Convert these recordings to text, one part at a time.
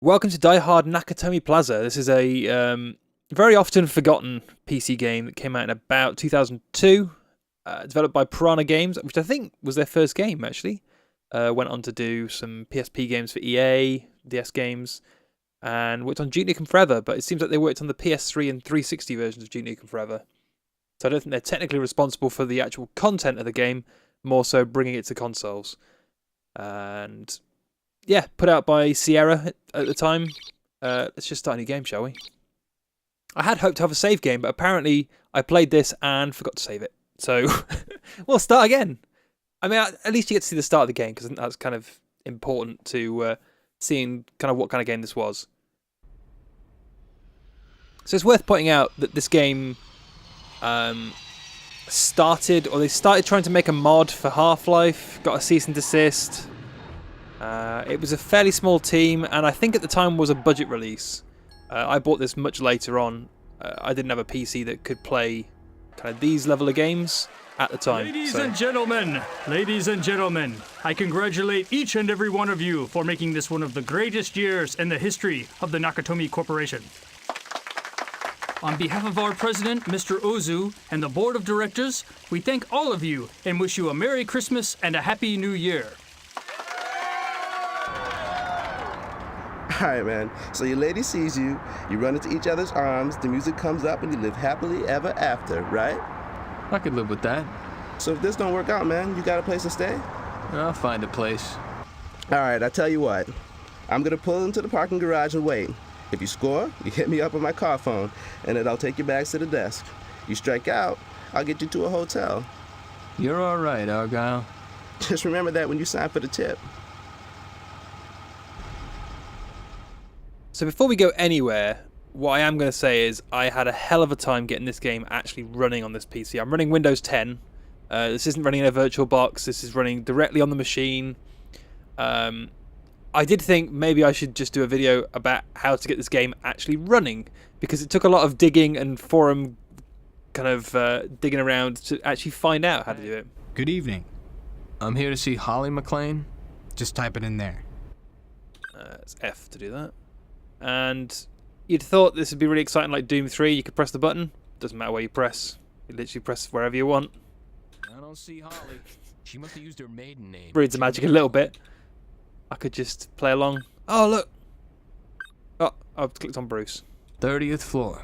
Welcome to Die Hard Nakatomi Plaza. This is a very often forgotten PC game that came out in about 2002, developed by Piranha Games, which I think was their first game, actually. Went on to do some PSP games for EA, DS games, and worked on Duke Nukem Forever, but it seems like they worked on the PS3 and 360 versions of Duke Nukem Forever. So I don't think they're technically responsible for the actual content of the game, more so bringing it to consoles. And yeah, put out by Sierra at the time. Let's just start a new game, shall we? I had hoped to have a save game, but apparently I played this and forgot to save it. So we'll start again. I mean, at least you get to see the start of the game, because I think that's kind of important to seeing kind of what kind of game this was. So it's worth pointing out that this game they started trying to make a mod for Half-Life, got a cease and desist. It was a fairly small team, and I think at the time was a budget release. I bought this much later on. I didn't have a PC that could play kind of these level of games at the time. Ladies and gentlemen, I congratulate each and every one of you for making this one of the greatest years in the history of the Nakatomi Corporation. On behalf of our president, Mr. Ozu, and the board of directors, we thank all of you and wish you a Merry Christmas and a Happy New Year. All right, man. So your lady sees you, you run into each other's arms, the music comes up, and you live happily ever after, right? I could live with that. So if this don't work out, man, you got a place to stay? I'll find a place. All right, I tell you what. I'm gonna pull into the parking garage and wait. If you score, you hit me up on my car phone, and then I'll take your bags to the desk. You strike out, I'll get you to a hotel. You're all right, Argyle. Just remember that when you sign for the tip. So before we go anywhere, what I am going to say is I had a hell of a time getting this game actually running on this PC. I'm running Windows 10. This isn't running in a virtual box. This is running directly on the machine. I did think maybe I should just do a video about how to get this game actually running, because it took a lot of digging and forum kind of digging around to actually find out how to do it. Good evening. I'm here to see Holly McLean. Just type it in there. It's F to do that. And you'd thought this would be really exciting, like Doom 3. You could press the button. Doesn't matter where you press. You literally press wherever you want. I don't see Holly. She must have used her maiden name. Breeds the magic a little bit. I could just play along. Oh, look. Oh, I've clicked on Bruce. 30th floor.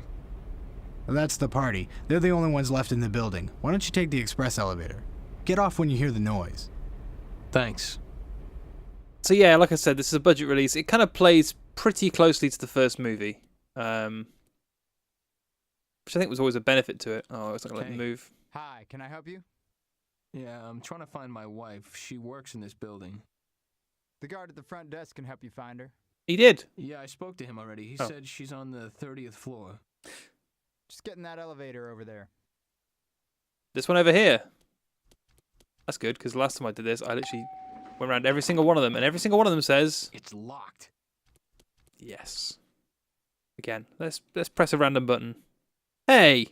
Well, that's the party. They're the only ones left in the building. Why don't you take the express elevator? Get off when you hear the noise. Thanks. So yeah, like I said, this is a budget release. It kind of plays pretty closely to the first movie, which I think was always a benefit to it. Oh, it's not going to let me move. Hi, can I help you? Yeah, I'm trying to find my wife. She works in this building. The guard at the front desk can help you find her. He did. Yeah, I spoke to him already. He said she's on the 30th floor. Just get in that elevator over there. This one over here. That's good, because last time I did this, I literally went around every single one of them, and every single one of them says It's locked. yes. Again, let's press a random button. Hey!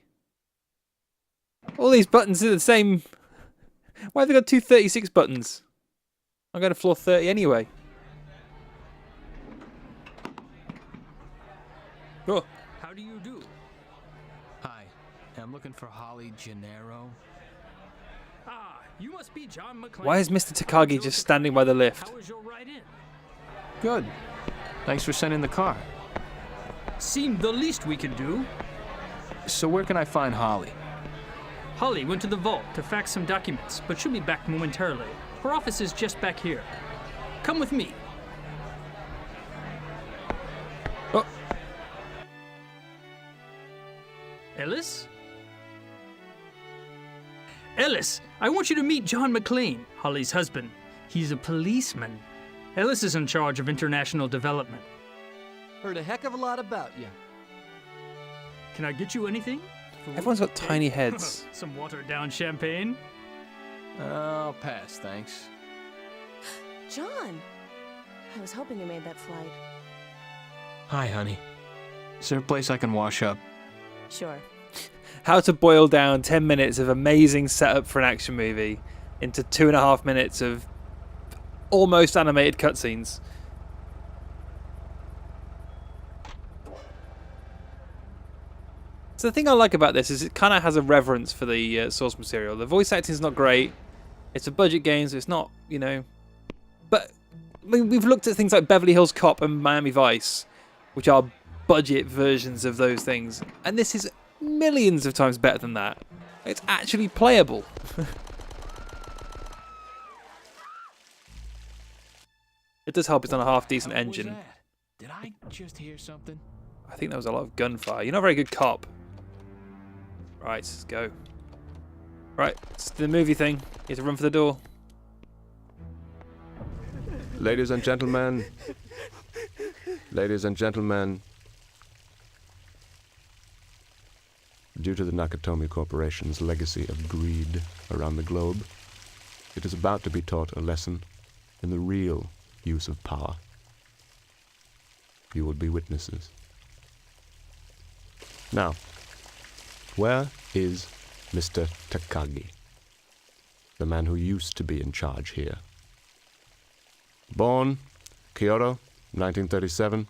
All these buttons are the same. Why have they got 236 buttons? I'm going to floor 30 anyway. Oh. How do you do? Hi, I'm looking for Holly Gennaro. Ah, you must be John McClane. Why is Mr. Takagi just standing by the lift? How was your ride in? Good. Thanks for sending the car. Seemed the least we could do. So where can I find Holly? Holly went to the vault to fax some documents, but she'll be back momentarily. Her office is just back here. Come with me. Oh. Ellis? Ellis, I want you to meet John McClane, Holly's husband. He's a policeman. Ellis is in charge of international development. Heard a heck of a lot about you. Can I get you anything? Everyone's got tiny heads. Some watered-down champagne? I'll pass, thanks. John! I was hoping you made that flight. Hi, honey. Is there a place I can wash up? Sure. How to boil down 10 minutes of amazing setup for an action movie into 2.5 minutes of almost animated cutscenes. So the thing I like about this is it kind of has a reverence for the source material. The voice acting is not great. It's a budget game, so it's not, you know. But I mean, we've looked at things like Beverly Hills Cop and Miami Vice, which are budget versions of those things, and this is millions of times better than that. It's actually playable. It does help it's on a half-decent What was engine. that? Did I just hear something? I think there was a lot of gunfire. You're not a very good cop. Right, let's go. Right, it's the movie thing. You have to run for the door. Ladies and gentlemen. Ladies and gentlemen. Due to the Nakatomi Corporation's legacy of greed around the globe, it is about to be taught a lesson in the real use of power. You will be witnesses. Now, where is Mr. Takagi, the man who used to be in charge here? Born Kyoto, 1937.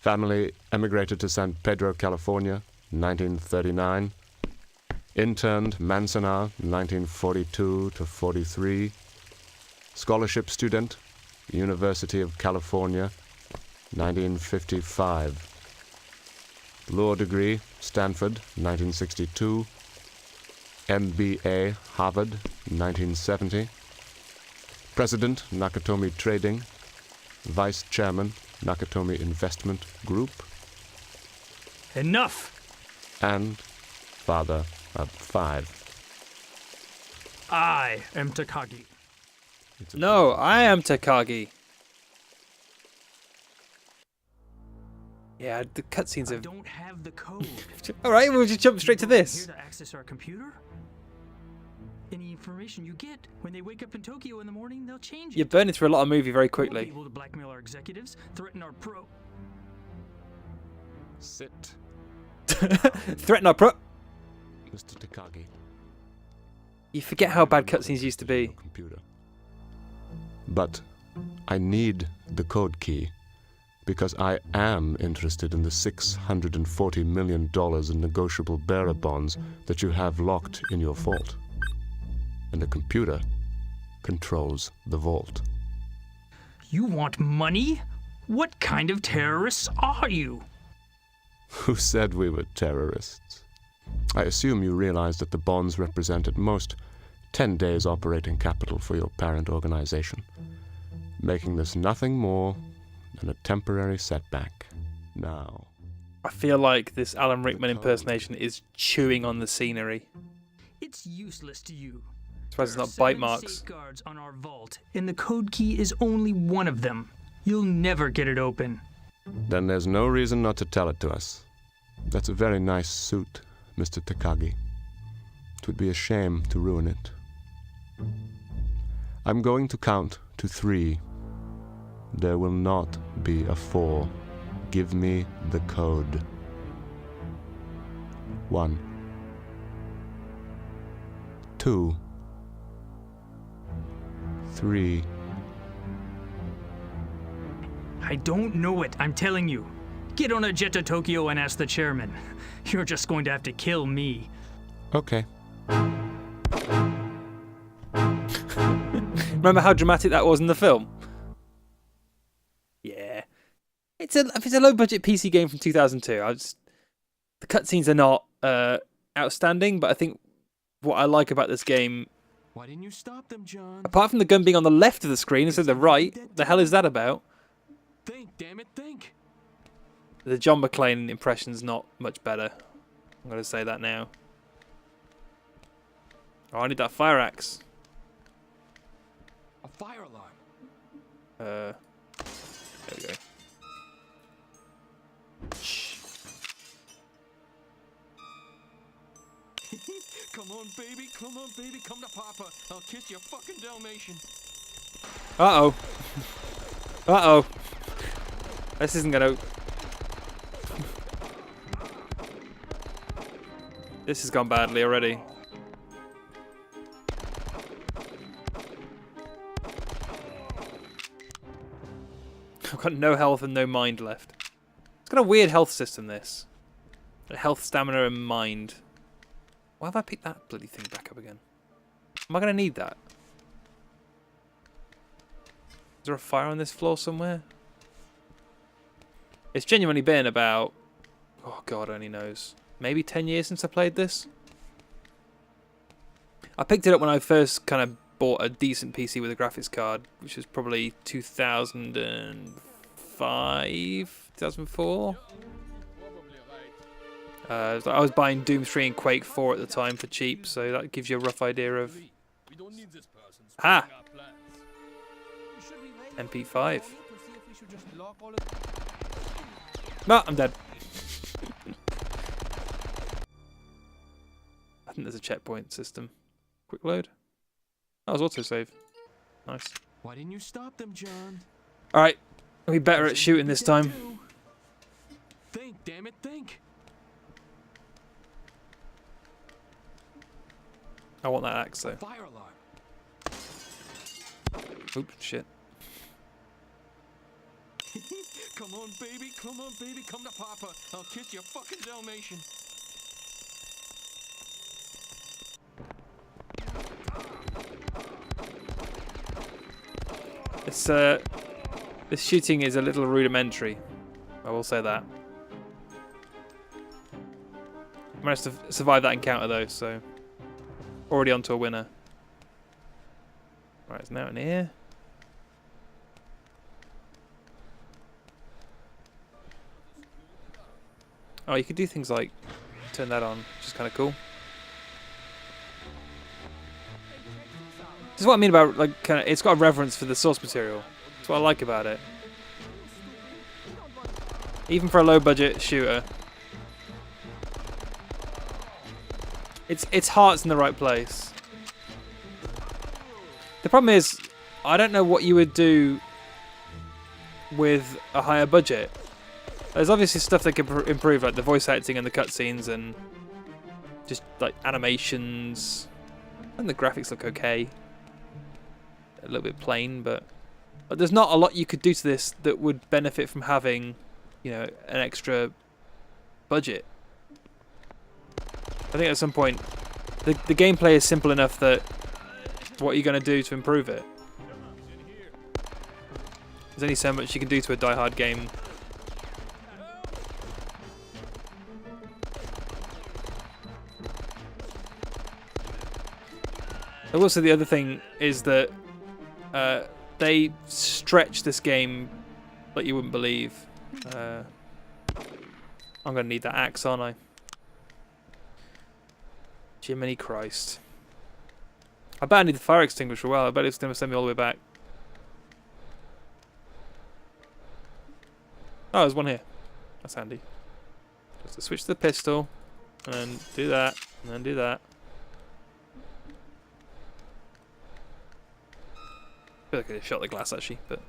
Family emigrated to San Pedro, California, 1939. Interned Manzanar, 1942 to 43. Scholarship student, University of California, 1955. Law degree, Stanford, 1962. MBA, Harvard, 1970. President, Nakatomi Trading. Vice Chairman, Nakatomi Investment Group. Enough! And father of 5. I am Takagi. No, I am Takagi. Yeah, the cutscenes I are... don't have the code. Alright, we'll just jump straight to this. Here to access our computer? Any information you get when they wake up in Tokyo in the morning, they'll change it. You're burning through a lot of movie very We'll be quickly. able to blackmail our executives, threaten our Sit, Threaten our pro... Mr. Takagi. You forget how bad cutscenes used to be. Computer. But I need the code key because I am interested in the $640 million in negotiable bearer bonds that you have locked in your vault. And the computer controls the vault. You want money? What kind of terrorists are you? Who said we were terrorists? I assume you realize that the bonds represent at most 10 days operating capital for your parent organization, making this nothing more than a temporary setback. Now, I feel like this Alan Rickman impersonation is chewing on the scenery. It's useless to you. Surprised it's There are not bite 7 marks. safeguards on our vault, and the code key is only one of them. You'll never get it open. then there's no reason not to tell it to us. That's a very nice suit, Mr. Takagi. It would be a shame to ruin it. I'm going to count to 3. There will not be a 4. Give me the code. 1, 2, 3. I don't know it, I'm telling you. Get on a jet to Tokyo and ask the chairman. You're just going to have to kill me. Okay. Remember how dramatic that was in the film? Yeah. If it's a low-budget PC game from 2002, the cutscenes are not outstanding, but I think what I like about this game, Why didn't you stop them, John? apart from the gun being on the left of the screen instead of the right, the hell is that about? Think, damn it, think. The John McClane impression's not much better. I'm going to say that now. Oh, I need that fire axe. A fire alarm. There we go. Shh. Come on, baby, come to Papa. I'll kiss your fucking Dalmatian. Uh-oh. Uh-oh. This isn't gonna... This has gone badly already. I've got no health and no mind left. It's got a weird health system, this. Health, stamina, and mind. Why have I picked that bloody thing back up again? Am I going to need that? Is there a fire on this floor somewhere? It's genuinely been about... Oh, God only knows. Maybe 10 years since I played this? I picked it up when I first kind of bought a decent PC with a graphics card, which was probably 2005, 2004. I was buying Doom 3 and Quake 4 at the time for cheap, so that gives you a rough idea of... Ah! MP5. No, I'm dead. I think there's a checkpoint system. Quick load. That was autosave. Nice. Why didn't you stop them, John? Alright, I'll be better at shooting this time. Think, damn it, think. I want that axe though. Fire alarm. Oops, shit. Come on, baby, come to Papa. I'll kiss your fucking Dalmatian. This shooting is a little rudimentary. I will say that. I managed to survive that encounter though, so already onto a winner. Right, it's now in here. Oh, you could do things like turn that on, which is kind of cool. This is what I mean about like kind of. It's got a reverence for the source material. That's what I like about it. Even for a low-budget shooter, its heart's in the right place. The problem is, I don't know what you would do with a higher budget. There's obviously stuff that can improve, like the voice acting and the cutscenes and just like animations. And the graphics look okay. A little bit plain, but there's not a lot you could do to this that would benefit from having, you know, an extra budget. I think at some point the gameplay is simple enough that what are you going to do to improve it? There's only so much you can do to a die-hard game. Also, the other thing is that they stretch this game like you wouldn't believe. I'm going to need that axe, aren't I? Jiminy Christ. I bet I need the fire extinguisher as well. I bet it's going to send me all the way back. Oh, there's one here. That's handy. Just to switch to the pistol, and then do that, and then do that. I feel like I could have shot the glass actually, but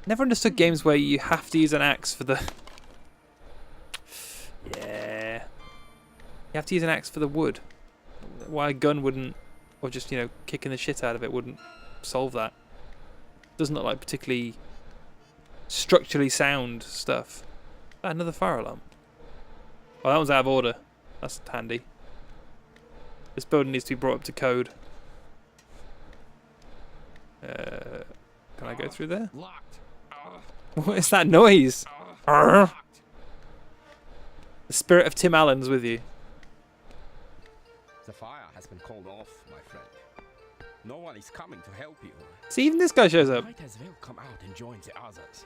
never understood games where you have to use an axe for the. Yeah, you have to use an axe for the wood. Why a gun wouldn't, or just, you know, kicking the shit out of it wouldn't solve that. Doesn't look like particularly structurally sound stuff. Ah, another fire alarm. Well, that one's out of order. That's handy. This building needs to be brought up to code. Can I go through there? Locked. What is that noise? The spirit of Tim Allen's with you. The fire has been called off, my friend. No one is coming to help you. See, even this guy shows up. Might as well come out and join the others.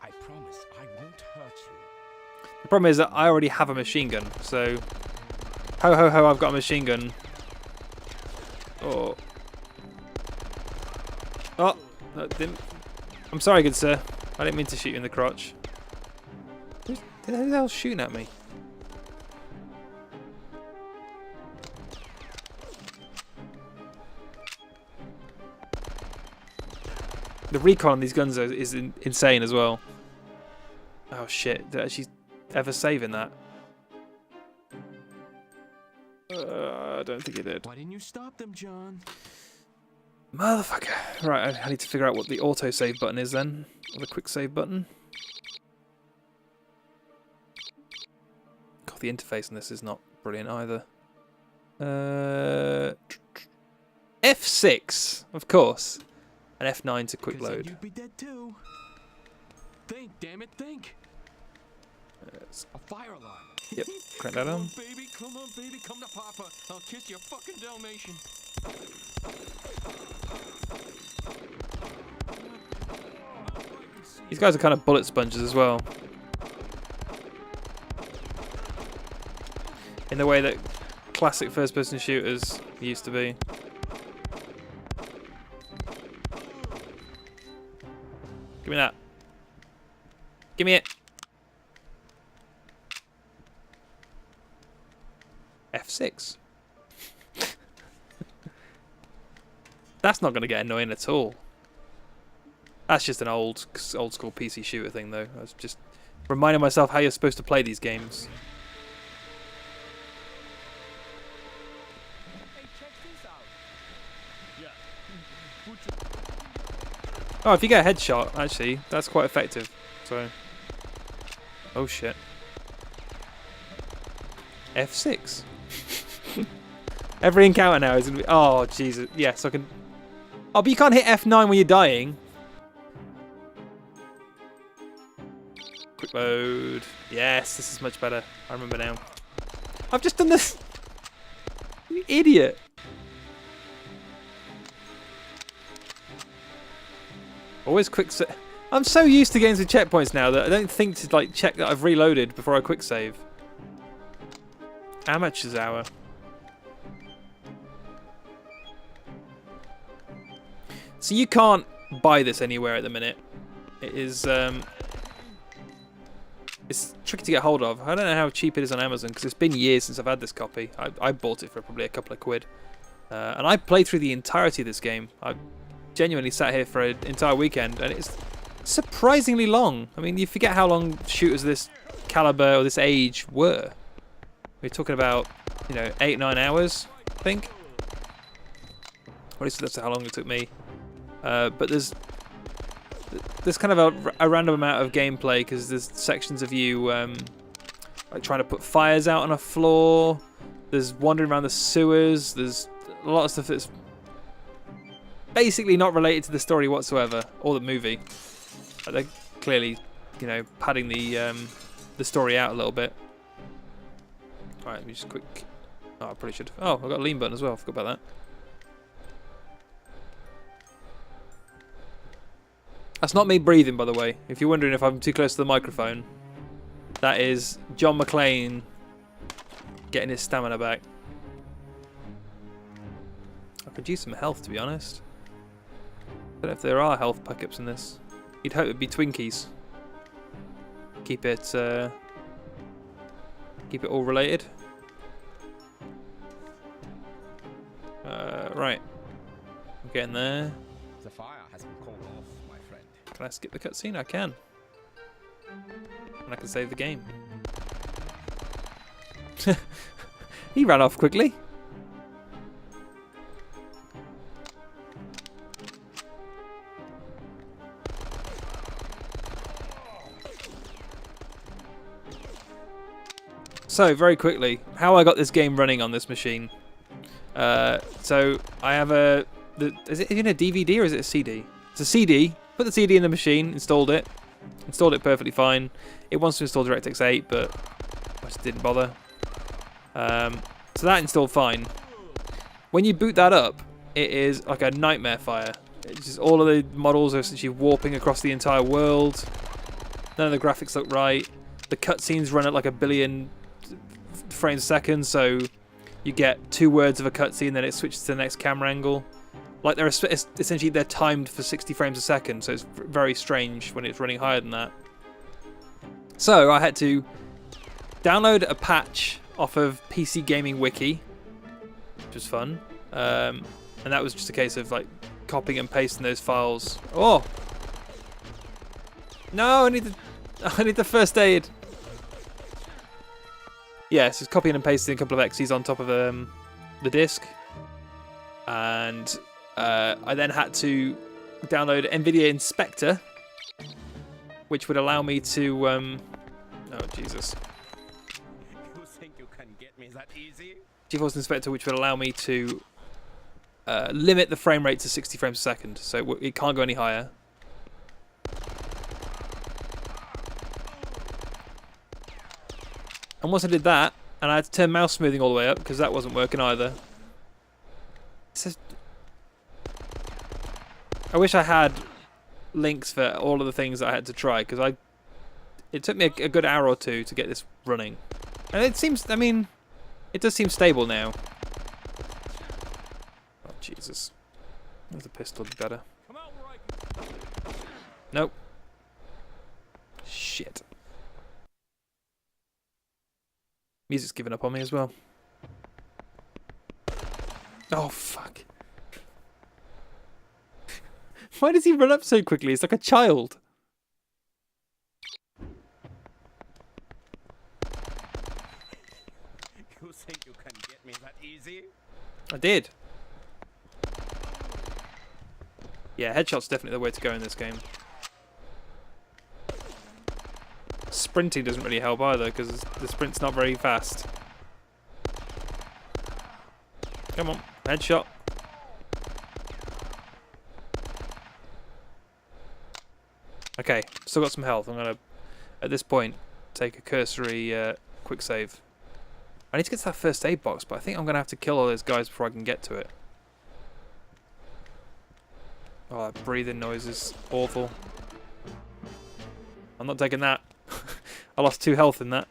I promise I won't hurt you. The problem is that I already have a machine gun, so ho ho ho, I've got a machine gun. Oh. Oh, that didn't. I'm sorry, good sir. I didn't mean to shoot you in the crotch. Who the hell's shooting at me? The recoil on these guns is insane as well. Oh shit, did I actually ever save in that? I don't think it did. Why didn't you stop them, John? Motherfucker. Right, I need to figure out what the auto-save button is then. Or the quick save button. the interface on this is not brilliant either. F6, of course. And F9 to quick load. You'd be dead too. Think, damn it, think. A fire alarm. Yep, crank that on. Come on, baby, come to Papa. I'll kiss your fucking Dalmatian. These guys are kind of bullet sponges as well. In the way that classic first-person shooters used to be. Give me that. Give me it. F6. That's not going to get annoying at all. That's just an old school PC shooter thing, though. I was just reminding myself how you're supposed to play these games. Oh, if you get a headshot, actually, that's quite effective. So, oh shit. F6. Every encounter now is gonna be. Oh Jesus! Yes, I can. Oh, but you can't hit F9 when you're dying. Quick load. Yes, this is much better. I remember now. I've just done this. You idiot. Always quick save. I'm so used to games with checkpoints now that I don't think to like check that I've reloaded before I quick save. Amateur's hour. So you can't buy this anywhere at the minute. It is it's tricky to get hold of. I don't know how cheap it is on Amazon because it's been years since I've had this copy. I bought it for probably a couple of quid. And I played through the entirety of this game. I genuinely sat here for an entire weekend and it's surprisingly long. I mean, you forget how long shooters of this caliber or this age were. We're talking about, 8-9 hours, I think. Or at least that's how long it took me. But there's kind of a random amount of gameplay because there's sections of you like trying to put fires out on a floor. There's wandering around the sewers. There's a lot of stuff that's basically not related to the story whatsoever or the movie. But they're clearly, padding the story out a little bit. All right, let me just quick. Oh, I probably should. Oh, I've got a lean button as well. I forgot about that. That's not me breathing, by the way. If you're wondering if I'm too close to the microphone, that is John McClane getting his stamina back. I could use some health, to be honest. I don't know if there are health pickups in this. You'd hope it'd be Twinkies. Keep it all related. Right. I'm getting there. The fire has been called off, my friend. Can I skip the cutscene? I can. And I can save the game. He ran off quickly. So, very quickly, how I got this game running on this machine. So, I have is it in a DVD or is it a CD? It's a CD. Put the CD in the machine, installed it perfectly fine. It wants to install DirectX 8, but I just didn't bother. So that installed fine. When you boot that up, it is like a nightmare fire. It's just all of the models are essentially warping across the entire world. None of the graphics look right. The cutscenes run at like 1 billion frames a second, so you get 2 words of a cutscene, then it switches to the next camera angle. Like essentially they're timed for 60 frames a second, so it's very strange when it's running higher than that. So I had to download a patch off of PC Gaming Wiki, which was fun, and that was just a case of like copying and pasting those files. Oh no! I need the first aid. Yes, just copying and pasting a couple of exes on top of the disc, and I then had to download NVIDIA Inspector, which would allow me to. Oh Jesus! you can get me that easy? GeForce Inspector, which would allow me to limit the frame rate to 60 frames a second, so it can't go any higher. And once I did that, and I had to turn mouse smoothing all the way up because that wasn't working either. I wish I had links for all of the things that I had to try, because it took me a good hour or two to get this running. And it seems, I mean, it does seem stable now. Oh, Jesus. There's a pistol would be better. Nope. Shit. Music's giving up on me as well. Oh, fuck. Why does he run up so quickly? He's like a child. You think you can get me that easy? I did. Yeah, headshot's definitely the way to go in this game. Sprinting doesn't really help either, because the sprint's not very fast. Come on, headshot. Okay, still got some health. I'm going to, at this point, take a cursory quick save. I need to get to that first aid box, but I think I'm going to have to kill all those guys before I can get to it. Oh, that breathing noise is awful. I'm not taking that. I lost 2 health in that.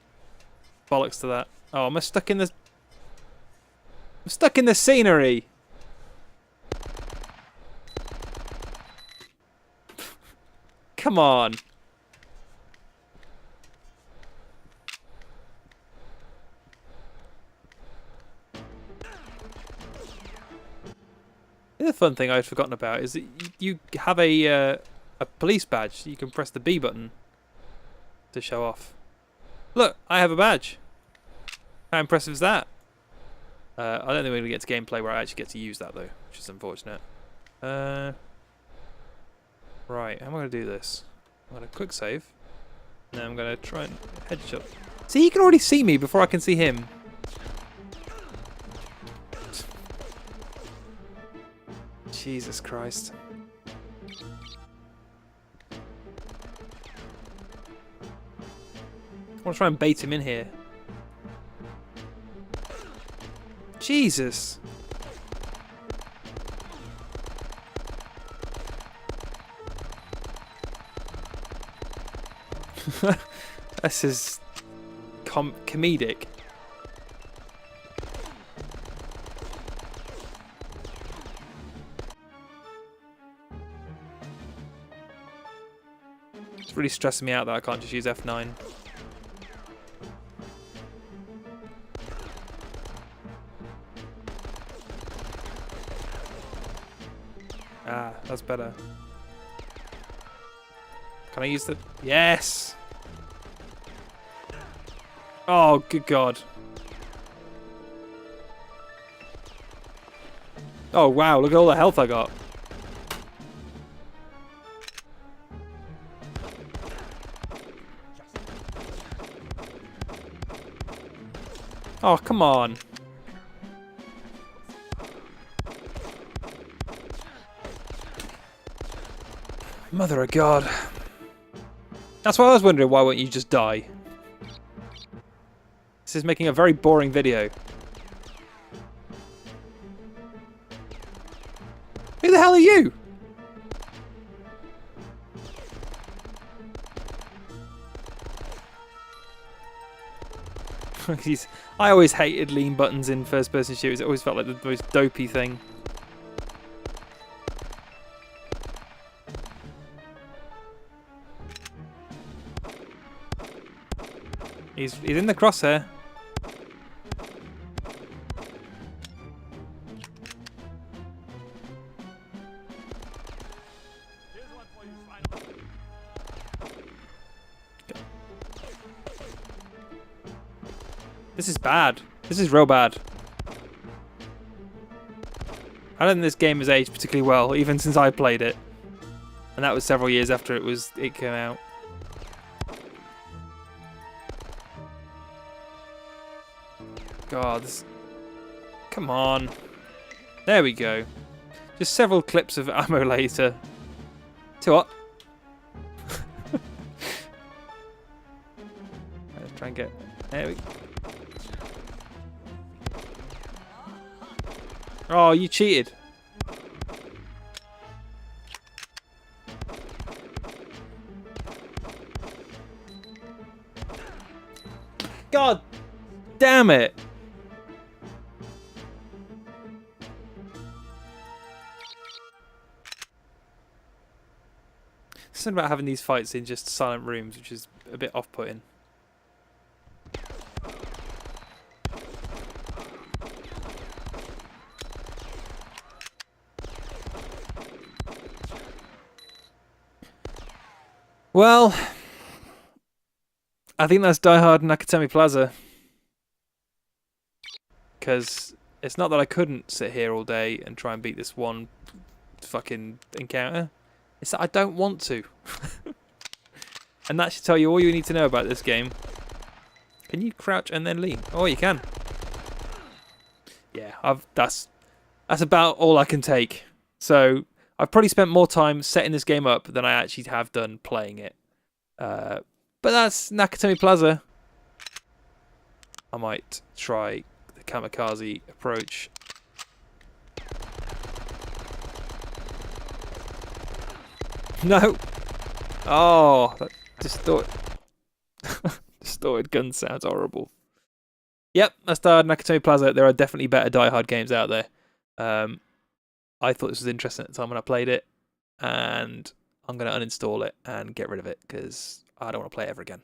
Bollocks to that. Oh, am I stuck in the... I'm stuck in the scenery! Come on! The other fun thing I'd forgotten about is that you have a police badge. You can press the B button to show off. Look, I have a badge. How impressive is that? I don't think we're going to get to gameplay where I actually get to use that though, which is unfortunate. Right, how am I going to do this? I'm going to quick save. Now I'm going to try and headshot. See, he can already see me before I can see him. Jesus Christ. I want to try and bait him in here. Jesus. This is comedic. It's really stressing me out that I can't just use F9. Ah, that's better. Can I use the... Yes! Oh, good God. Oh, wow, look at all the health I got. Oh, come on. Mother of God. That's why I was wondering, why won't you just die? This is making a very boring video. Who the hell are you? I always hated lean buttons in first-person shooters. It always felt like the most dopey thing. He's in the crosshair. This is bad. This is real bad. I don't think this game has aged particularly well, even since I played it. And that was several years after it came out. God, this... Come on. There we go. Just several clips of ammo later. Too hot. Let's try and get... There we go. Oh, you cheated. God damn it. Something about having these fights in just silent rooms, which is a bit off-putting. Well, I think that's Die Hard Nakatomi Plaza. Because it's not that I couldn't sit here all day and try and beat this one fucking encounter. It's that I don't want to. And that should tell you all you need to know about this game. Can you crouch and then lean? Oh, you can. Yeah, that's about all I can take. So I've probably spent more time setting this game up than I actually have done playing it. But that's Nakatomi Plaza. I might try the kamikaze approach. No! Oh, that distorted gun sounds horrible. Yep, that's Die Hard Nakatomi Plaza. There are definitely better Die Hard games out there. I thought this was interesting at the time when I played it, and I'm going to uninstall it and get rid of it because I don't want to play it ever again.